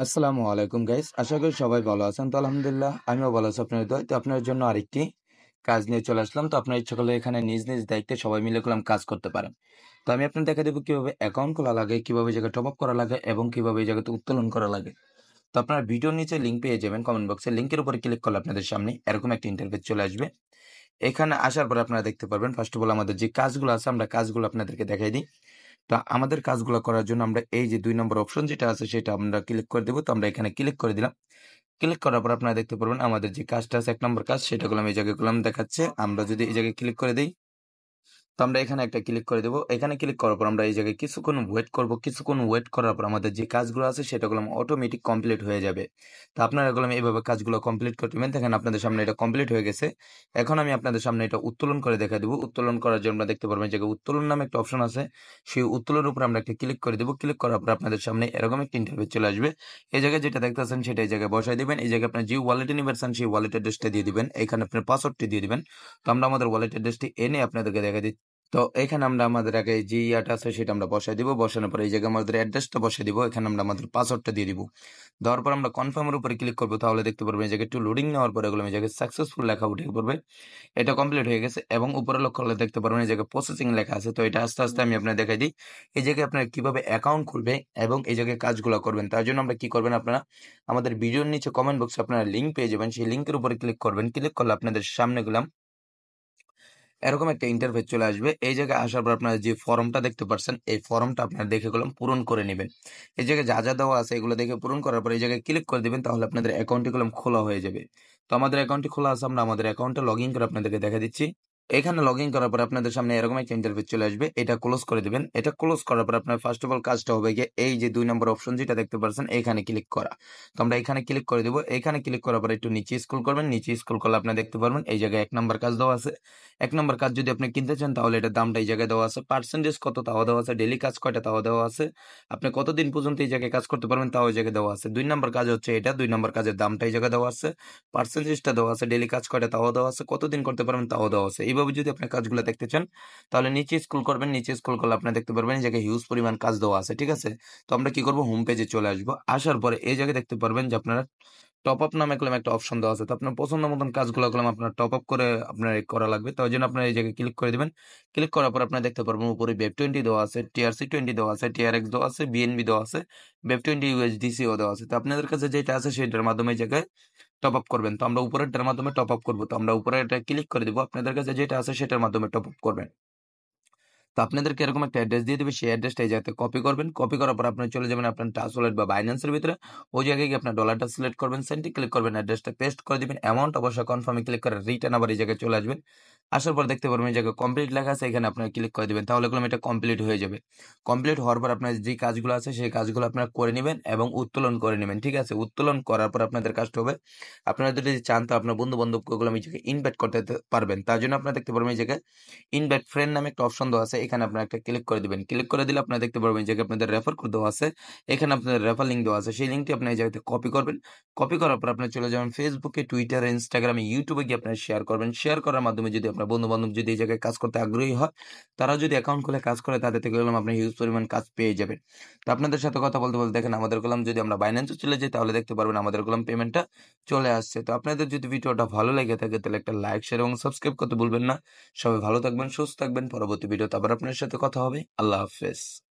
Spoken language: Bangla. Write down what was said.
আসসালামু আলাইকুম গাইস, আশা করি সবাই ভালো আছেন। তো আলহামদুলিল্লাহ আমিও ভালো আছি আপনার দোয়ায়। তো আপনার জন্য আরেকটি কাজ নিয়ে চলে আসলাম। তো আপনার ইচ্ছা করলে এখানে নিজ নিজ দায়িত্বে সবাই মিলে করলাম কাজ করতে পারেন। তো আমি আপনার দেখা দেবো কিভাবে অ্যাকাউন্ট খোলা লাগে, কিভাবে এই জায়গায় টপ আপ করা লাগে এবং কিভাবে এই জায়গাতে উত্তোলন করা লাগে। তো আপনার ভিডিওর নিচে লিঙ্ক পেয়ে যাবেন কমেন্ট বক্সে। লিঙ্কের উপরে ক্লিক করলে আপনাদের সামনে এরকম একটা ইন্টারফেস চলে আসবে। এখানে আসার পরে আপনারা দেখতে পারবেন ফার্স্ট অফ অল আমাদের যে কাজগুলো আছে আমরা কাজগুলো আপনাদেরকে দেখাই দিই। তো আমাদের কাজগুলো করার জন্য আমরা এই যে 2 নম্বর অপশন যেটা আছে সেটা আমরা ক্লিক করে দেব। তো আমরা এখানে ক্লিক করে দিলাম। ক্লিক করার পর আপনারা দেখতে পারবেন আমাদের যে কাজটা আছে 1 নম্বর কাজ সেটা করলাম এই জায়গায় করলাম দেখাচ্ছে। আমরা যদি এই জায়গায় ক্লিক করে দেই, তো আমরা এখানে একটা ক্লিক করে দেব। এখানে ক্লিক করার পর আমরা এই জায়গায় কিছুক্ষণ ওয়েট করব। কিছুক্ষণ ওয়েট করার পর আমাদের যে কাজগুলো আছে সেটাগুলো অটোমেটিক কমপ্লিট হয়ে যাবে। তো আপনারা এগুলো এইভাবে কাজগুলো কমপ্লিট করবেন। দেখেন আপনাদের সামনে এটা কমপ্লিট হয়ে গেছে। এখন আমি আপনাদের সামনে এটা উত্তোলন করে দেখা দেবো। উত্তোলন করার জন্য আমরা দেখতে পারবেন এই জায়গায় উত্তোলন নামে একটা অপশন আছে। সেই উত্তোলনের উপর আমরা একটা ক্লিক করে দেবো। ক্লিক করার পর আপনাদের সামনে এরকম একটা ইন্টারফেস চলে আসবে। এই জায়গায় যেটা দেখতেছেন সেটা এই জায়গায় বসাই দিবেন। এই জায়গায় আপনার যে ওয়ালেটে নিবেন সেই ওয়ালেট অ্যাড্রেসটা দিয়ে দিবেন। এখানে আপনার পাসওয়ার্ডটি দিয়ে দিবেন। তো আমরা আমাদের ওয়ালেট অ্যাড্রেসটি এনে আপনাদেরকে দেখা দিচ্ছি। তো এখানে আমরা আমাদের আগে যে ইয়াটা আছে সেটা আমরা বসাই দিব। বসানোর পরে এই জায়গায় আমাদের অ্যাড্রেসটা বসাই দিব। এখানে আমরা আমাদের পাসওয়ার্ডটা দিয়ে দিব। দেওয়ার পর আমরা কনফার্মের উপরে ক্লিক করবো। তাহলে দেখতে পারবেন এই জায়গায় একটু লোডিং নেওয়ার পরে এগুলো এই জায়গায় সাকসেসফুল লেখা উঠে পড়বে। এটা কমপ্লিট হয়ে গেছে এবং উপরে লক্ষ্য করলে দেখতে পারবেন এই জায়গায় প্রসেসিং লেখা আছে। তো এটা আস্তে আস্তে আমি আপনার দেখাই দিই। এই জায়গায় আপনার কিভাবে অ্যাকাউন্ট খুলবে এবং এই জায়গায় কাজগুলো করবেন তার জন্য আমরা কি করবেন, আপনারা আমাদের ভিডিওর নিচে কমেন্ট বক্সে আপনারা লিঙ্ক পেয়ে যাবেন। সেই লিঙ্কের উপরে ক্লিক করবেন। ক্লিক করলে আপনাদের সামনে গেলাম এরকম একটা ইন্টারফেস চলে আসবে। এই জায়গায় আসার পর আপনারা যে ফর্মটা দেখতে পাচ্ছেন এই ফর্মটা আপনারা দেখে গেলাম পূরণ করে নেবেন। এই জায়গায় যা যা দেওয়া আছে এগুলো দেখে পূরণ করার পর এই জায়গায় ক্লিক করে দিবেন। তাহলে আপনাদের অ্যাকাউন্টটি কলম খোলা হয়ে যাবে। তো আমাদের অ্যাকাউন্টটি খোলা আছে, আমরা আমাদের অ্যাকাউন্টে লগ ইন করে আপনাদেরকে দেখা দিচ্ছি। এখানে লগ ইন করার পর আপনাদের সামনে এরকম একটা ইন্টারফেস চলে আসবে। এটা ক্লোজ করে দিবেন। এটা ক্লোজ করার পর আপনার ফার্স্ট অফ অল কাজটা হবে গিয়ে এই যে 2 নম্বর অপশন যেটা দেখতে পাচ্ছেন এখানে ক্লিক করা। তো আমরা এখানে ক্লিক করে দেবো। এখানে ক্লিক করার পর একটু নিচে স্ক্রল করবেন। নিচে স্ক্রল করলে আপনি দেখতে পারবেন এই জায়গায় 1 নম্বর কাজ দেওয়া আছে। 1 নম্বর কাজ যদি আপনি কিনতে চান তাহলে এটার দামটা এই জায়গায় দেওয়া আছে। পার্সেন্টেজ কত তাও দেওয়া আছে। ডেইলি কাজ কয়টা তাও দেওয়া আছে। আপনি কতদিন পর্যন্ত এই জায়গায় কাজ করতে পারবেন তাও এই জায়গায় দেওয়া আছে। 2 নম্বর কাজ হচ্ছে এটা। 2 নম্বর কাজের দামটা এই জায়গায় দেওয়া আছে। পার্সেন্টেজটা দেওয়া আছে। ডেইলি কাজ কয়টা তাও দেওয়া আছে। কতদিন করতে পারবেন তাও দেওয়া আছে। এইভাবে যদি আপনি কাজগুলো দেখতে চান তাহলে নিচে স্ক্রল করবেন। নিচে স্ক্রল করলে আপনি দেখতে পারবেন এই জায়গায় হিউজ পরিমাণ কাজ দেওয়া আছে। ঠিক আছে? তো আমরা কি করব, হোম পেজে চলে আসবো। আসার পরে এই জায়গায় দেখতে পারবেন যে আপনারা টপ আপ নামে কলম একটা অপশন দেওয়া আছে। তো আপনার পছন্দ মতন কাজগুলো কলম আপনার টপ আপ করে আপনার করা লাগবে। তো ওই জন্য আপনার এই জায়গায় ক্লিক করে দিবেন। ক্লিক করার পর আপনার দেখতে পারবেন উপরে বেব 20 দেওয়া আছে, TRC 20 দেওয়া আছে, TRX দেওয়া আছে, BNB দেওয়া আছে, বেব 20 USDC ও দেওয়া আছে। তো আপনাদের কাছে যেটা আছে সেটার মাধ্যমে এই জায়গায় টপ আপ করবেন। তো আমরা উপরেরটার মাধ্যমে টপ আপ করবো। তো আমরা উপরে এটা ক্লিক করে দিব। আপনাদের কাছে যেটা আছে সেটার মাধ্যমে টপ আপ করবেন। তো আপনাদেরকে এরকম একটা অ্যাড্রেস দিয়ে দেবে। সেই অ্যাড্রেসটা এই জায়গাতে কপি করবেন। কপি করার পর আপনি চলে যাবেন আপনার ট্রান্স ওয়ালেট বা বাইন্যান্সের ভিতরে। ওই জায়গায় গিয়ে আপনার ডলারটা সিলেক্ট করবেন, সেন্টে ক্লিক করবেন, অ্যাড্রেসটা পেস্ট করে দিবেন, অ্যামাউন্ট অবশ্যই কনফার্মে ক্লিক করে রিটার্ন আবার এই জায়গায় চলে আসবেন। আসার পর দেখতে পারবেন এই জায়গায় কমপ্লিট লেখা আছে, এখানে আপনার ক্লিক করে দিবেন। তাহলে এগুলো এটা কমপ্লিট হয়ে যাবে। কমপ্লিট হওয়ার পর আপনার যে কাজগুলো আছে সেই কাজগুলো আপনারা করে নেবেন এবং উত্তোলন করে নেবেন। ঠিক আছে? উত্তোলন করার পর আপনাদের কাজটা হবে, আপনারা যদি চান তো আপনার বন্ধু বান্ধবগুলো এই জায়গায় ইনভাইট করতে পারবেন। তার জন্য আপনারা দেখতে পারবেন এই জায়গায় ইনভাইট ফ্রেন্ড নামে একটা অপশন দেওয়া আছে। এখানে আপনার একটা ক্লিক করে দিবেন। ক্লিক করে দিলে আপনারা দেখতে পারবেন যে আপনাদের রেফার কোড দেওয়া আছে। এখানে আপনাদের রেফার লিঙ্ক দেওয়া আছে। সেই লিঙ্কটি আপনি এই জায়গাতে কপি করবেন। কপি করার পর আপনি চলে যাবেন ফেসবুকে, টুইটারে, ইনস্টাগ্রামে, ইউটিউবে গিয়ে আপনারা শেয়ার করবেন। শেয়ার করার মাধ্যমে যদি আপনার বন্ধু বান্ধব যদি এই জায়গায় কাজ করতে আগ্রহী হয়, তারা যদি অ্যাকাউন্ট খুলে কাজ করে তাদের থেকে গেলাম আপনি হিউজ পরিমাণ কাজ পেয়ে যাবেন। তো আপনাদের সাথে কথা বলতে বলতে দেখেন আমাদের গেলাম যদি আমরা বাইন্যান্সে চলে যাই তাহলে দেখতে পারবেন আমাদের গেলাম পেমেন্টটা চলে আসছে। তো আপনাদের যদি ভিডিওটা ভালো লেগে থাকে তাহলে একটা লাইক, শেয়ার এবং সাবস্ক্রাইব করতে ভুলবেন না। সবাই ভালো থাকবেন, সুস্থ থাকবেন। পরবর্তী ভিডিওতে আবার আপনার সাথে কথা হবে। আল্লাহ হাফেজ।